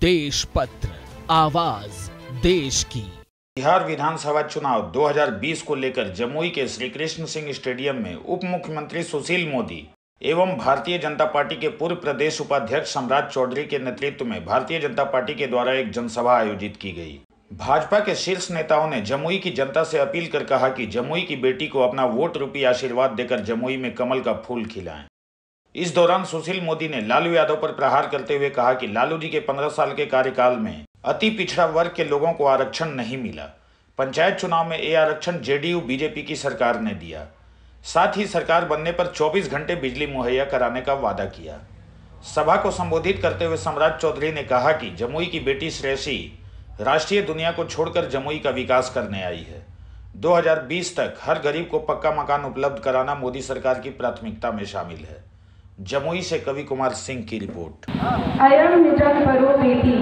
देश पत्र, आवाज देश की। बिहार विधानसभा चुनाव 2020 को लेकर जमुई के श्री कृष्ण सिंह स्टेडियम में उप मुख्यमंत्री सुशील मोदी एवं भारतीय जनता पार्टी के पूर्व प्रदेश उपाध्यक्ष सम्राट चौधरी के नेतृत्व में भारतीय जनता पार्टी के द्वारा एक जनसभा आयोजित की गई। भाजपा के शीर्ष नेताओं ने जमुई की जनता से अपील कर कहा कि जमुई की बेटी को अपना वोट रूपी आशीर्वाद देकर जमुई में कमल का फूल खिलाएं। इस दौरान सुशील मोदी ने लालू यादव पर प्रहार करते हुए कहा कि लालू जी के 15 साल के कार्यकाल में अति पिछड़ा वर्ग के लोगों को आरक्षण नहीं मिला। पंचायत चुनाव में ये आरक्षण जेडीयू बीजेपी की सरकार ने दिया। साथ ही सरकार बनने पर 24 घंटे बिजली मुहैया कराने का वादा किया। सभा को संबोधित करते हुए सम्राट चौधरी ने कहा कि जमुई की बेटी श्रेयसी राष्ट्रीय दुनिया को छोड़कर जमुई का विकास करने आई है। 2020 तक हर गरीब को पक्का मकान उपलब्ध कराना मोदी सरकार की प्राथमिकता में शामिल है। जमुई से कवि कुमार सिंह की रिपोर्ट। अयम निजं परो बेटी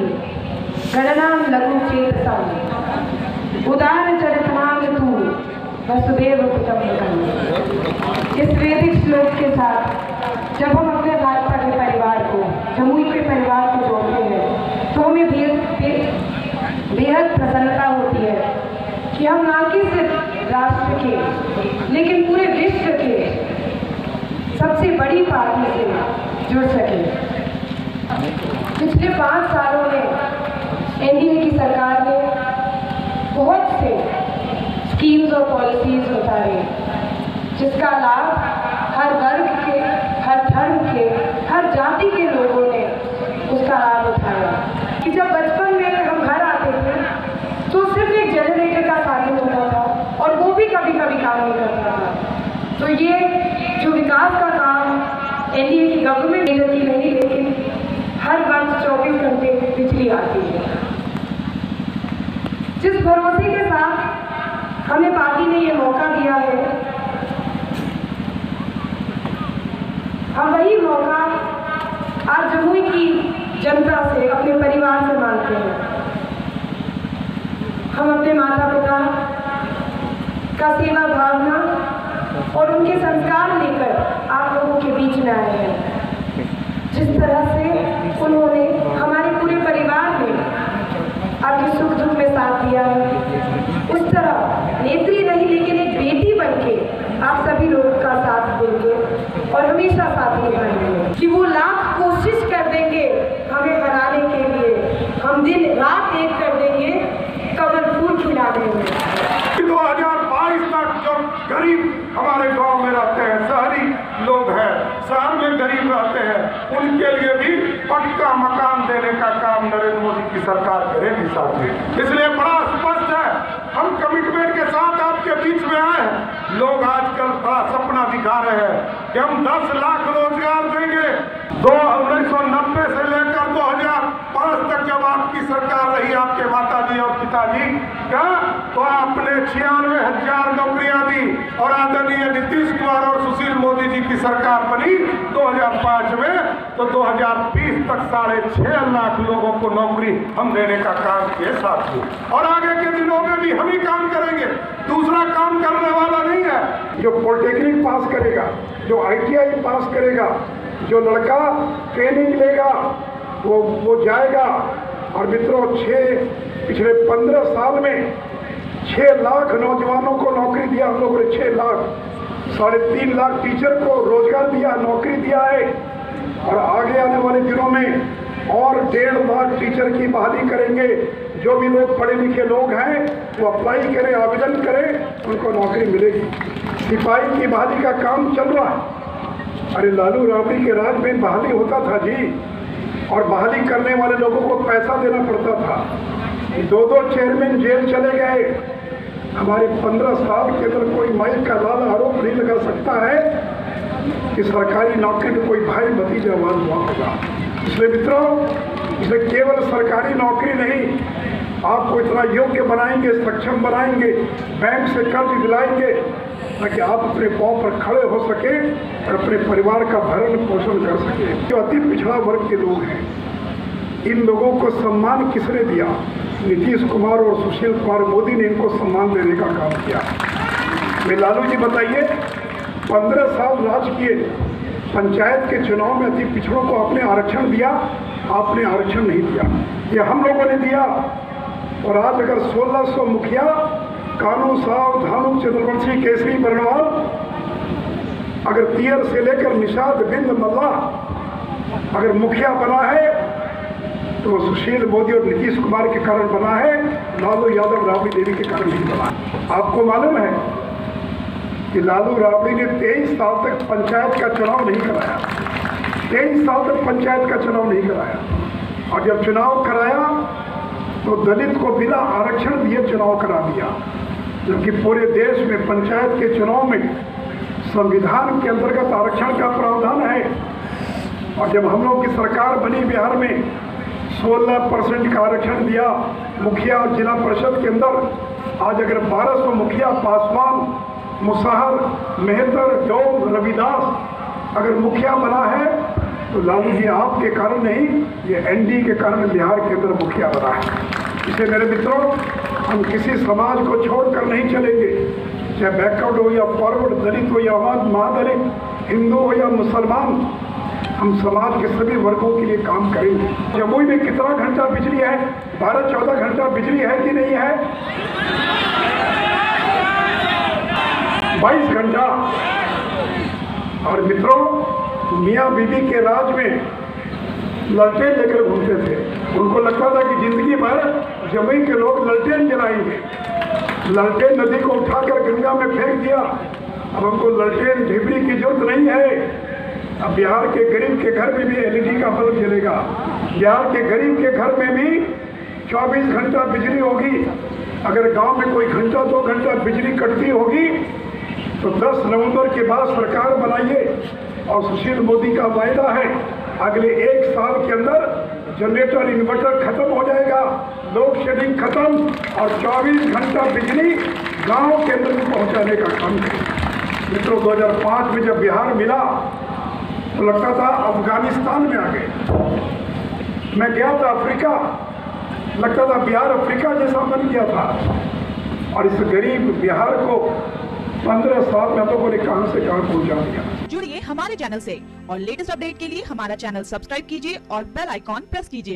गणनाम लघु चेतसाम उदार चरितनाम तू वसुदेव कुटुंबकम। इस वैदिक श्लोक के साथ जब हम अपने भाजपा के परिवार को, जमुई के परिवार को जोड़ते हैं तो हमें बेहद प्रसन्नता होती है कि हम ना कि सिर्फ राष्ट्र के लेकिन पूरे विश्व के सबसे बड़ी पार्टी से जुड़ सके। पिछले 5 सालों में एनडीए की सरकार ने बहुत से स्कीम्स और पॉलिसीज उतारे जिसका लाभ हर वर्ग के, हर धर्म के, हर जाति के लोगों ने उसका लाभ उठाया। कि जब बचपन में हम घर आते थे तो सिर्फ एक जनरेटर का साधन होता था और वो भी कभी कभी काम नहीं करता था। तो ये जो विकास का काम एनडीए की गवर्नमेंट नहीं करती नहीं, लेकिन हर वर्ष 24 घंटे बिजली आती है। जिस भरोसे के साथ हमें पार्टी ने ये मौका दिया है, हम वही मौका आज जमुई की जनता से, अपने परिवार से मांगते हैं। हम अपने माता पिता का सेवा भावना और उनके संस्कार लेकर आप लोगों के बीच में आए हैं। जिस तरह से उन्होंने हमारे पूरे परिवार में आपके सुख दुख में साथ दिया है, उस तरह नेत्री नहीं लेकिन एक बेटी बनके आप सभी लोगों का साथ देंगे और हमेशा साथ निभाएंगे। कि वो लाख कोशिश कर देंगे हमें हराने के लिए, हम दिन रात एक कर देंगे कमल फूल खिलाने में। 2022 तक जो गरीब हमारे गांव में रहते हैं, शहरी लोग हैं, शहर में गरीब रहते हैं, उनके लिए भी पक्का मकान देने का काम नरेंद्र मोदी की सरकार करेगी साथी। इसलिए बड़ा स्पष्ट है, हम कमिटमेंट के साथ आपके बीच में आए हैं। लोग आजकल बड़ा सपना दिखा रहे हैं कि हम 10 लाख रोजगार देंगे। 1990 से लेकर 2005 तक जब आपकी सरकार रही, आपके माताजी और पिताजी का, तो आपने 96,000 नौकरियां दी और आदरणीय नीतीश कुमार और सुशील मोदी जी की सरकार बनी 2005 में, तो 2020 तक 6.5 लाख लोगों को नौकरी हम देने का काम किए साथी। और आगे के दिनों में भी हम ही काम करेंगे, दूसरा काम करने वाला नहीं है। जो पॉलिटेक्निक पास करेगा, जो ITI पास करेगा, जो लड़का ट्रेनिंग लेगा वो जाएगा। और मित्रों, पिछले 15 साल में 6 लाख नौजवानों को नौकरी दिया हम लोगों ने। 6 लाख, 3.5 लाख टीचर को रोजगार दिया, नौकरी दिया है। और आगे आने वाले दिनों में और 1.5 लाख टीचर की बहाली करेंगे। जो भी लोग पढ़े लिखे लोग हैं वो अप्लाई करें, आवेदन करें, उनको नौकरी मिलेगी। सिपाही की बहाली का काम चल रहा है। अरे लालू राबड़ी के राज में बहाली होता था जी, और बहाली करने वाले लोगों को पैसा देना पड़ता था। 2 चेयरमैन जेल चले गए। हमारे 15 साल के अंदर कोई माई का लाल आरोप नहीं लगा सकता है कि सरकारी नौकरी में कोई भाई भतीजा वाद हुआ होगा। इसलिए मित्रों, इसे केवल सरकारी नौकरी नहीं, आपको इतना योग्य बनाएंगे, सक्षम बनाएंगे, बैंक से कर्ज दिलाएंगे ताकि आप अपने पांव पर खड़े हो सके और अपने परिवार का भरण पोषण कर सके। जो अति पिछड़ा वर्ग के लोग हैं, इन लोगों को सम्मान किसने दिया? नीतीश कुमार और सुशील कुमार मोदी ने इनको सम्मान देने का काम किया। मैं लालू जी बताइए, 15 साल राज किए, पंचायत के चुनाव में अति पिछड़ों को आपने आरक्षण दिया, आपने आरक्षण नहीं दिया, ये हम लोगों ने दिया। और आज अगर 1600 मुखिया कानू साहब, धानुक, चंद्रवंशी, केसरी, बरनवाल, अगर तियर से लेकर निषाद, बिंद, मल्ला अगर मुखिया बना है तो सुशील मोदी और नीतीश कुमार के कारण बना है, लालू यादव, राबड़ी देवी के कारण नहीं बना। आपको मालूम है कि लालू राबड़ी ने 23 साल तक पंचायत का चुनाव नहीं कराया, 23 साल तक पंचायत का चुनाव नहीं कराया, और जब चुनाव कराया तो दलित को बिना आरक्षण दिए चुनाव करा दिया, जबकि पूरे देश में पंचायत के चुनाव में संविधान के अंतर्गत आरक्षण का प्रावधान है। और जब हम लोग की सरकार बनी बिहार में 16% का आरक्षण दिया मुखिया और जिला परिषद के अंदर। आज अगर 1200 मुखिया पासवान, मुसाहर, मेहतर, डोम, रविदास अगर मुखिया बना है तो लालू जी आपके कारण नहीं, ये एनडीए के कारण बिहार के अंदर मुखिया बना है। इसे मेरे मित्रों, हम किसी समाज को छोड़कर नहीं चलेंगे, चाहे बैकवर्ड हो या फॉरवर्ड, दलित हो या महादलित, हिंदू हो या मुसलमान, हम समाज के सभी वर्गों के लिए काम करेंगे। जमुई में कितना घंटा बिजली है? 12-14 घंटा बिजली है कि नहीं है? 22 घंटा। और मित्रों, मियाँ बीबी के राज में ललटेन लेकर घूमते थे, उनको लगता था कि जिंदगी भर जमुई के लोग ललटेन जलाएंगे। ललटेन नदी को उठाकर गंगा में फेंक दिया, अब हमको ललटेन ढिबरी की जरूरत नहीं है। अब बिहार के गरीब के घर में भी एलईडी का बल्ब जलेगा, बिहार के गरीब के घर में भी 24 घंटा बिजली होगी। अगर गांव में कोई घंटा 2 घंटा बिजली कटती होगी तो 10 नवंबर के बाद सरकार बनाइए, और सुशील मोदी का वायदा है अगले 1 साल के अंदर जनरेटर, इन्वर्टर खत्म हो जाएगा, लोड शेडिंग खत्म, और 24 घंटा बिजली गांव के अंदर पहुंचाने का काम करें। मित्रों, 2005 में जब बिहार मिला तो लगता था अफगानिस्तान में आ गए। मैं गया था अफ्रीका, लगता था बिहार अफ्रीका जैसा बन गया था। और इस गरीब बिहार को 15 साल में हम लोगों ने कहां से कहां पहुंचा दिया। जुड़िए हमारे चैनल से और लेटेस्ट अपडेट के लिए हमारा चैनल सब्सक्राइब कीजिए और बेल आइकॉन प्रेस कीजिए।